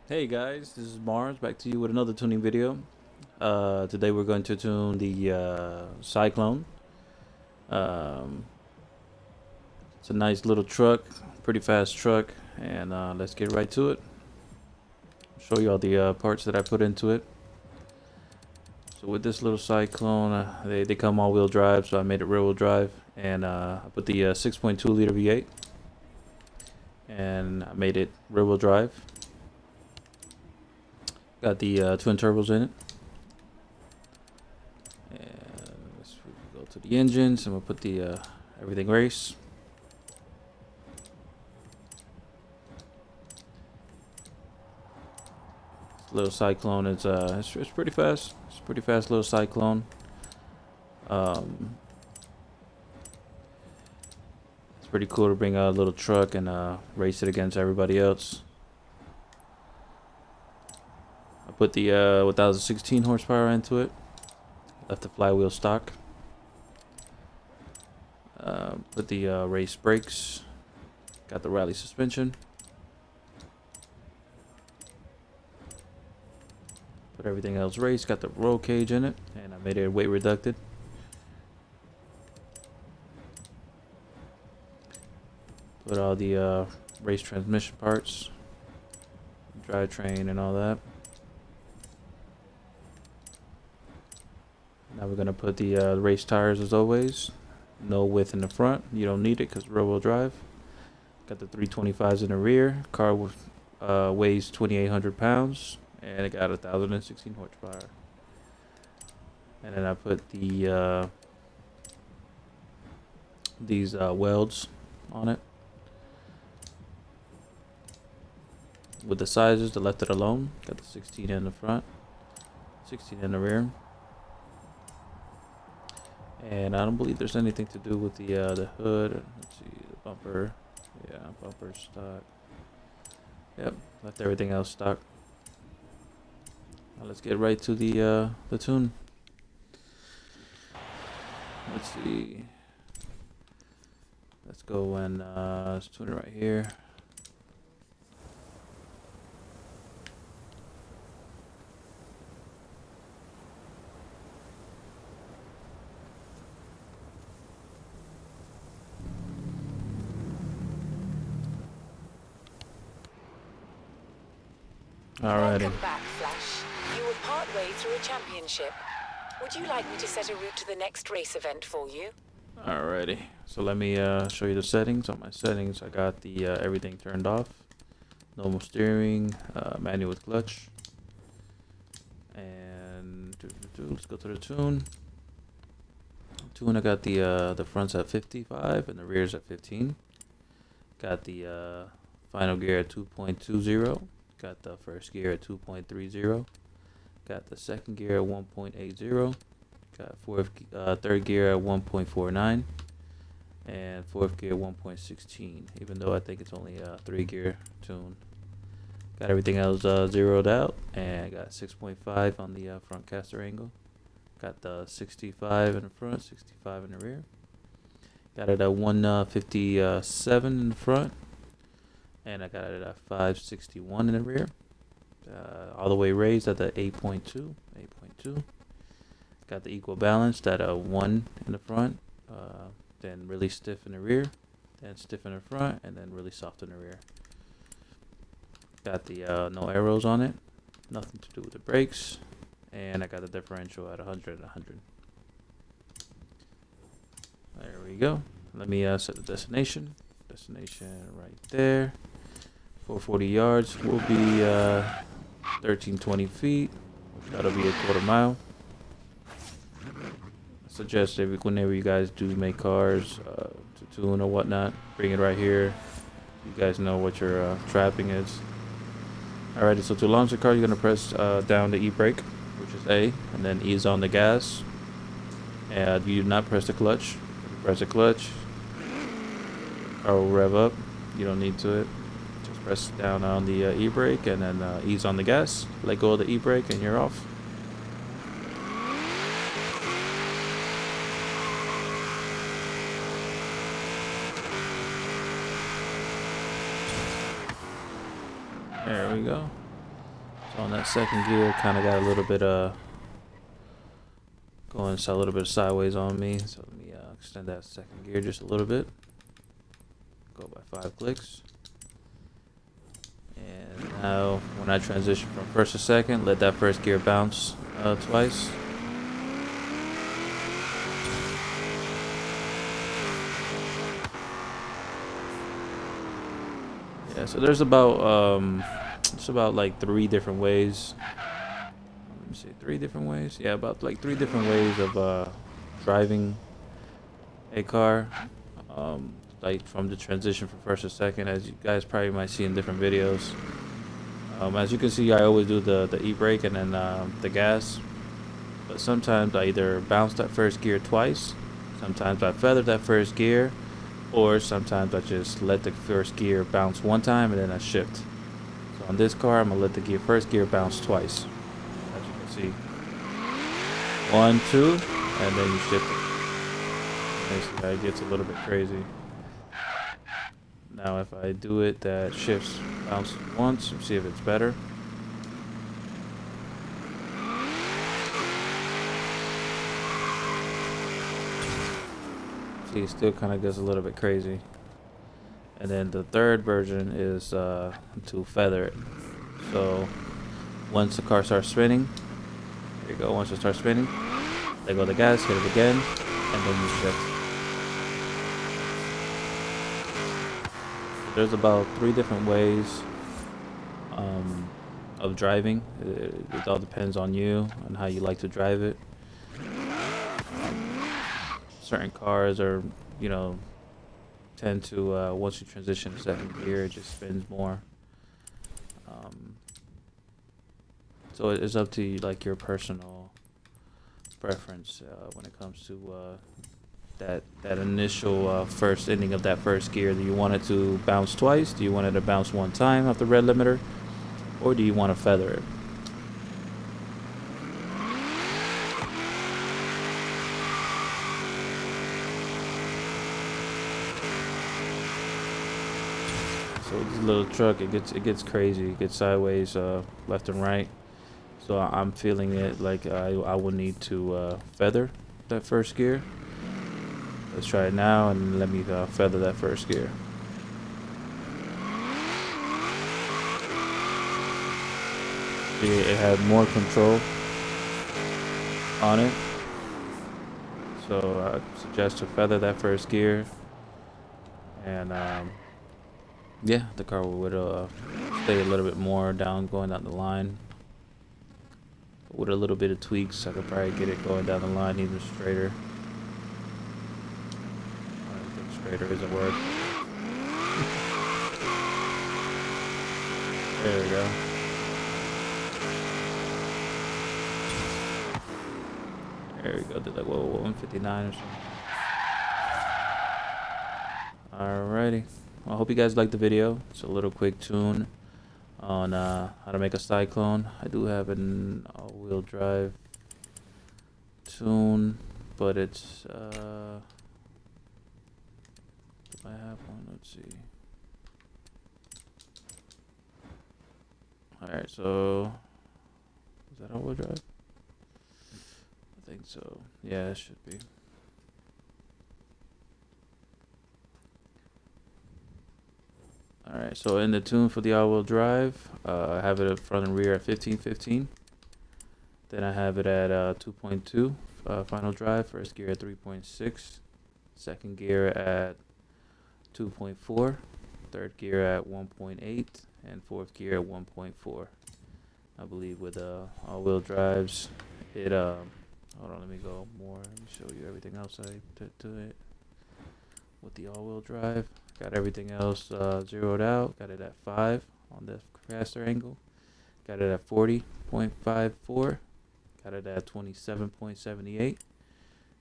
Hey guys, this is Mars back to you with another tuning video. Today we're going to tune the Cyclone. Um, it's a nice little truck, pretty fast truck, and let's get right to it. Show you all the parts that I put into it. So with this little Cyclone, they come all-wheel drive, so I made it rear-wheel drive, and I put the 6.2 liter V8, and I made it rear-wheel drive. Got the twin turbos in it. And let's go to the engines, and we'll put the everything race. Little Cyclone is it's pretty fast. It's a pretty fast little Cyclone. It's pretty cool to bring a little truck and race it against everybody else. I put the 1016 horsepower into it. Left the flywheel stock. Put the race brakes. Got the rally suspension. Put everything else race. Got the roll cage in it, and I made it weight reducted. Put all the race transmission parts, drivetrain, and all that. Now we're gonna put the race tires as always. No width in the front. You don't need it because rear-wheel drive. Got the 325s in the rear. Car weighs 2,800 pounds, and it got 1,016 horsepower. And then I put the these welds on it with the sizes. The left it alone. Got the 16 in the front, 16 in the rear. And I don't believe there's anything to do with the hood. Let's see, the bumper. Yeah, bumper stock. Yep, left everything else stock. Now let's get right to the tune. Let's see. Let's go and let's tune it right here. Alrighty. Welcome back, Flash. You were partway through a championship. Would you like me to set a route to the next race event for you? Alrighty. So let me show you the settings. On my settings, I got the everything turned off. Normal steering, manual with clutch. And let's go to the tune. Tune, I got the fronts at 55 and the rears at 15. Got the final gear at 2.20. Got the first gear at 2.30. Got the second gear at 1.80. Got third gear at 1.49. And fourth gear 1.16. Even though I think it's only a 3-gear tune. Got everything else zeroed out. And got 6.5 on the front caster angle. Got the 65 in the front, 65 in the rear. Got it at 157 in the front. And I got it at 561 in the rear. All the way raised at the 8.2. Got the equal balance at a 1 in the front. Then really stiff in the rear. Then stiff in the front. And then really soft in the rear. Got the no arrows on it. Nothing to do with the brakes. And I got the differential at 100 and 100. There we go. Let me set the destination. Destination right there. 440 yards will be 1320 feet. That'll be a quarter mile. I suggest whenever you guys do make cars to tune or whatnot, bring it right here. You guys know what your trapping is. Alrighty, so to launch the car, you're gonna press down the e-brake, which is A, and then E is on the gas. And you do not press the clutch. If you press the clutch, the car will rev up. You don't need to it. Just press down on the e-brake and then E's on the gas. Let go of the e-brake and you're off. There we go. So on that second gear, kind of got a little bit going a little bit sideways on me. So let me extend that second gear just a little bit. Go by 5 clicks. And now when I transition from first to second, let that first gear bounce twice. Yeah, so there's about it's about like 3 different ways. Let me see, 3 different ways. Yeah, about like 3 different ways of driving a car. Like from the transition from first to second, as you guys probably might see in different videos. As you can see, I always do the e-brake and then the gas. But sometimes I either bounce that first gear twice, sometimes I feather that first gear, or sometimes I just let the first gear bounce one time and then I shift. So on this car, I'm gonna let the first gear bounce twice. As you can see, 1, 2, and then you shift it. Basically, it gets a little bit crazy. Now if I do it that shifts bounce once, see if it's better. See, it still kind of gets a little bit crazy. And then the third version is to feather it. So once the car starts spinning, there you go, once it starts spinning, let go of the gas, hit it again, and then you shift. There's about 3 different ways of driving. It all depends on you and how you like to drive it. Certain cars are, tend to once you transition to second gear, it just spins more. So it's up to you, like your personal preference when it comes to that initial first ending of that first gear. Do you want it to bounce twice? Do you want it to bounce one time off the red limiter? Or do you want to feather it? So this little truck, it gets crazy. It gets sideways, left and right. So I'm feeling it like I will need to feather that first gear. Let's try it now and let me feather that first gear. See, it had more control on it. So I suggest to feather that first gear. And yeah, the car would stay a little bit more down going down the line. With a little bit of tweaks, I could probably get it going down the line even straighter. I think straighter is a word. There we go. There we go. Did like 159 or something. Alrighty. Well, I hope you guys liked the video. It's a little quick tune on how to make a Cyclone. I do have an all-wheel drive tune, but it's do I have one? Let's see. Alright, so is that all-wheel drive? I think so. Yeah, it should be. Alright, so in the tune for the all-wheel drive, I have it at front and rear at 15-15. Then I have it at 2.2 final drive, first gear at 3.6, second gear at 2.4, third gear at 1.8, and fourth gear at 1.4. I believe with all-wheel drives, it hold on, let me go more. Let me show you everything else I did to it with the all-wheel drive. Got everything else zeroed out. Got it at 5 on the capacitor angle. Got it at 40.54. Got it at 27.78.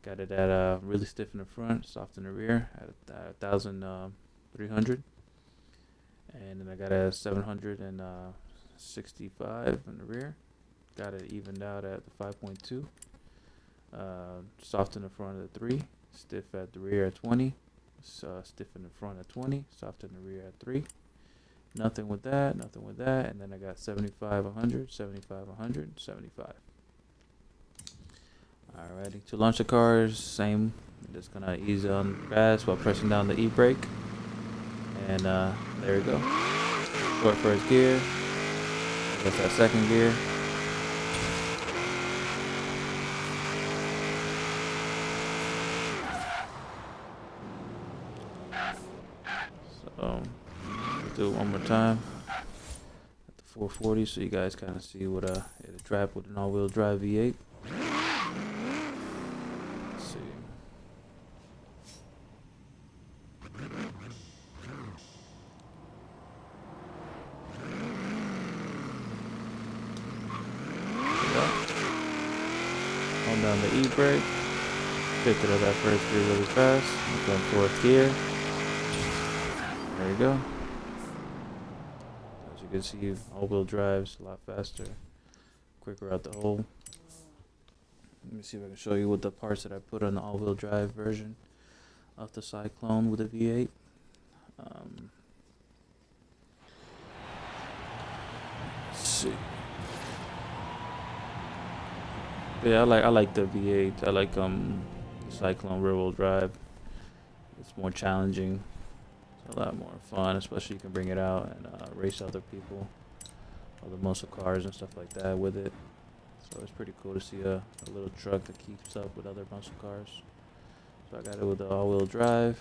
Got it at really stiff in the front, soft in the rear at 1,300. And then I got it at 765 in the rear. Got it evened out at the 5.2. Soft in the front at 3. Stiff at the rear at 20. Stiff in the front at 20, soft in the rear at 3, Nothing with that, nothing with that. And then I got 75, 100, 75, 100, 75. Alrighty, to launch the cars, same. I'm just gonna ease on the gas while pressing down the e-brake. And there we go. Short first gear. That's that second gear. So let's do it one more time at the 440, so you guys kind of see what it'll drive with an all-wheel drive V8. Let's see. Hold down the e-brake. Shifted out that first gear really fast. Go fourth gear. There you go. As you can see, all-wheel drives a lot faster, quicker out the hole. Let me see if I can show you what the parts that I put on the all-wheel drive version of the Cyclone with the V8. Let's see. Yeah, I like the V8. I like the Cyclone rear-wheel drive. It's more challenging. It's a lot more fun, especially you can bring it out and race other people, other muscle cars and stuff like that with it. So it's pretty cool to see a little truck that keeps up with other muscle cars. So I got it with the all-wheel drive.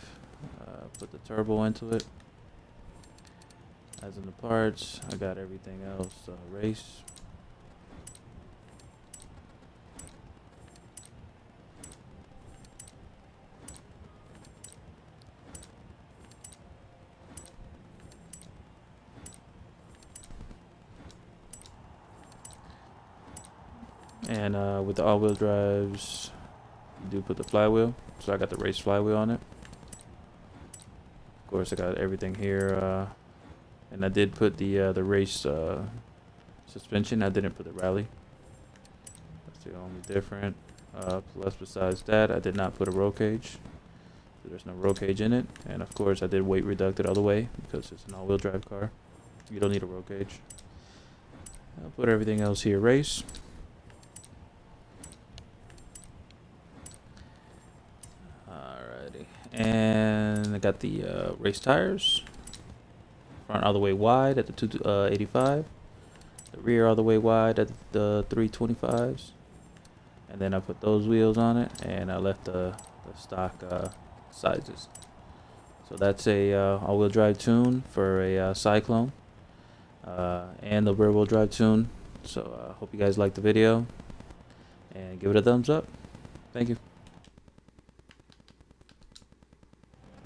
Put the turbo into it. As in the parts, I got everything else. Race. And with the all-wheel drives, you do put the flywheel. So I got the race flywheel on it. Of course, I got everything here. And I did put the race suspension. I didn't put the rally. That's the only different. Plus, besides that, I did not put a roll cage. So there's no roll cage in it. And of course, I did weight reduct it all the way because it's an all-wheel drive car. You don't need a roll cage. I'll put everything else here. Race. Alrighty. And I got the race tires. Front all the way wide at the 285. The rear all the way wide at the 325s. And then I put those wheels on it, and I left the stock sizes. So that's a all-wheel drive tune for a Cyclone, and the rear-wheel drive tune. So I hope you guys liked the video, and give it a thumbs up. Thank you.